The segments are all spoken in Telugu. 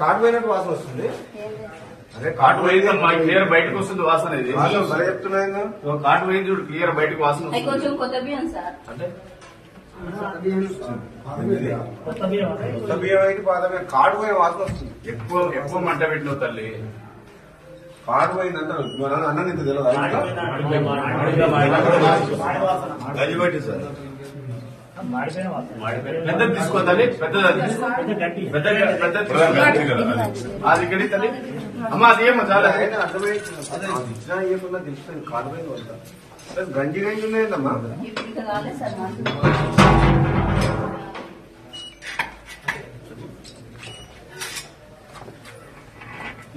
కాటు పోయినట్టు వాసన వస్తుంది. అదే కాటు పోయింది క్లియర్ బయటకు వస్తుంది వాసన. ఇది చెప్తున్నాయి కాటు పోయింది చూడు క్లియర్ బయటకు వాసన కొంచెం కొత్త బియ్యం సార్. అంటే కొత్త బియ్యం అయితే బాధమే. కాటు పోయిన వాసన వస్తుంది. ఎక్కువ మంట పెట్టిన తల్లి. కాటు పోయింది అంటారు అన్నం ఇంత తెలియదు. గజిబట్టి సార్ పెద్దది తీసుకో తల్లి. అది గడి తల్లి. అమ్మ అది ఏమో చాలా అర్థమైనా ఏమన్నా తెలుస్తుంది. కాటు పోయింది వంట గంజి గంజి ఉన్నాయందమ్మా.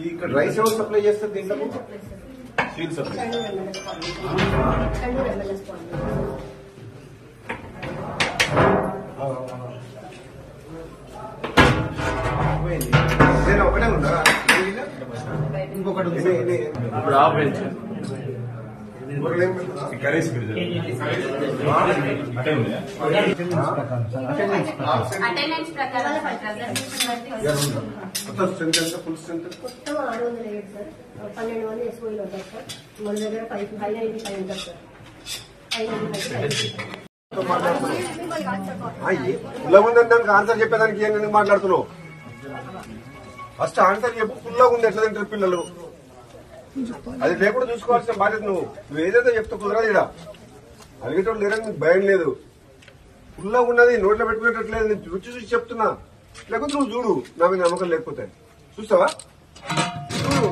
ఇక్కడ రైస్ ఎవరు సప్లై చేస్తారు దీంట్లో? Steel supply. నేను ఒకటే ఉందా ఇంకొకటి ఇప్పుడు ఆఫ్ అటెండెన్స్ ప్రకారం మొత్తం స్ట్రెంత్ ఎంత? ఫుల్ స్ట్రెంత్ మొత్తం 607 సార్. 12 మంది ఎస్ఓలు ఉంటారు సార్. మన దగ్గర 595 ఉంటారు సార్. 595 ఫుల్గా ఉందని దానికి ఆన్సర్ చెప్పేదానికి ఏం మాట్లాడుతున్నావు? ఫస్ట్ ఆన్సర్ చెప్పు. ఫుల్గా ఉంది ఎట్లా తింటారు పిల్లలు? అది లేకుండా చూసుకోవాల్సిన బాధ్యత నువ్వు ఏదైతే చెప్తా కుదరదు. ఇక్కడ అడిగేటోళ్ళు లేరని నీకు భయం లేదు. ఫుల్గా ఉన్నది నోట్లో పెట్టుకునేటట్లేదు. నేను రుచి చూసి చెప్తున్నా. లేకపోతే నువ్వు చూడు. నా మీద నమ్మకం లేకపోతే చూస్తావా? చూడు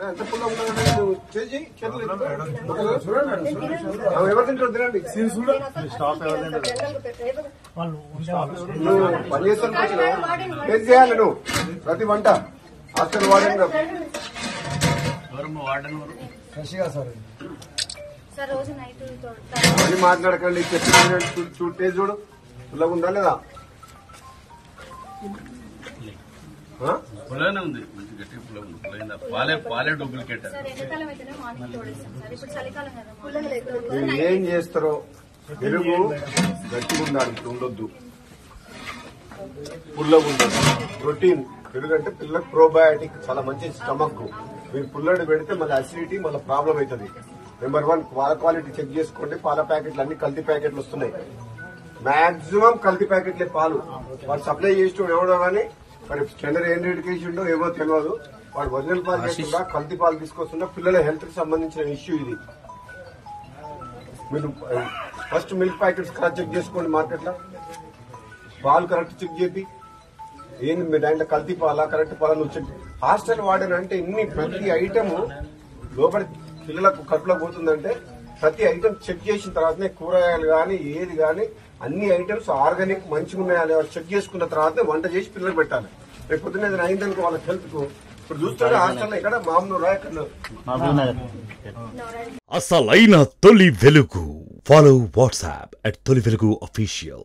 ఎంత ఫుల్గా ఉన్నదంటే నువ్వు చేసి చేతులు ఎవరు తింటారు తినండి. నువ్వు పని చేస్తాను ఏం చేయాలి నువ్వు? ప్రతి వంట హాస్టల్ వాడని అని మాట్లాడకండి. చెప్పి చూడే చూడు ఫుల్గా ఉందా లేదా? పుల్లనే ఉంది. మంచి గట్టి పుల్ల ఉంది. పాలే డూప్లికేట్. మీరు ఏం చేస్తారో పెరుగు గట్టిగా ఉండాలి. ఉండొద్దు. పుల్లగా ఉండదు. ప్రోటీన్ పెరుగు అంటే పిల్లలకు ప్రోబయాటిక్ చాలా మంచి స్టమక్. మీరు పుల్లడి పెడితే మళ్ళీ అసిడిటీ మళ్ళీ ప్రాబ్లం అవుతుంది. నెంబర్ 1 పాల క్వాలిటీ చెక్ చేసుకోండి. పాల ప్యాకెట్లు అన్ని కల్తీ ప్యాకెట్లు వస్తున్నాయి. మాక్సిమం కల్తీ ప్యాకెట్లే పాలు. వాళ్ళు సప్లై చేస్తూ ఎవడో కానీ మరి టెండర్ ఏం రేటుకి ఇచ్చిండో ఏమో తెలియదు. వాడు ఒరిజినల్ పాలు చేస్తుందా కల్తీ పాలు తీసుకొస్తుందా? పిల్లల హెల్త్ కి సంబంధించిన ఇష్యూ ఇది. మీరు first milk packets correct check చేసుకోండి. మార్కెట్ లో పాలు కరెక్ట్ చెక్ చేపి ఏంది మీ దాంట్లో కల్తీ పాలా కరెక్ట్ పాలా నువ్వు చెక్. హాస్టల్ వార్డెన్ అంటే ఇన్ని ప్రతి ఐటమ్ లోపలి పిల్లలకు కడుపులో పోతుందంటే ప్రతి ఐటమ్ చెక్ చేసిన తర్వాతనే కూరగాయలు కానీ ఏది కానీ అన్ని ఐటమ్స్ ఆర్గానిక్ మంచిగా ఉన్నాయా చెక్ చేసుకున్న తర్వాత వంట చేసి పిల్లలకు పెట్టాలి. రేపు పొద్దున్న ఏదైనా అయిందనుకో వాళ్ళ హెల్త్ కు. ఇప్పుడు చూస్తుంటే హాస్టల్లో ఇక్కడ మామూలు రాయకన్నా అసలైన తొలి వెలుగు. ఫాలో వాట్సాప్ @తొలి వెలుగు official.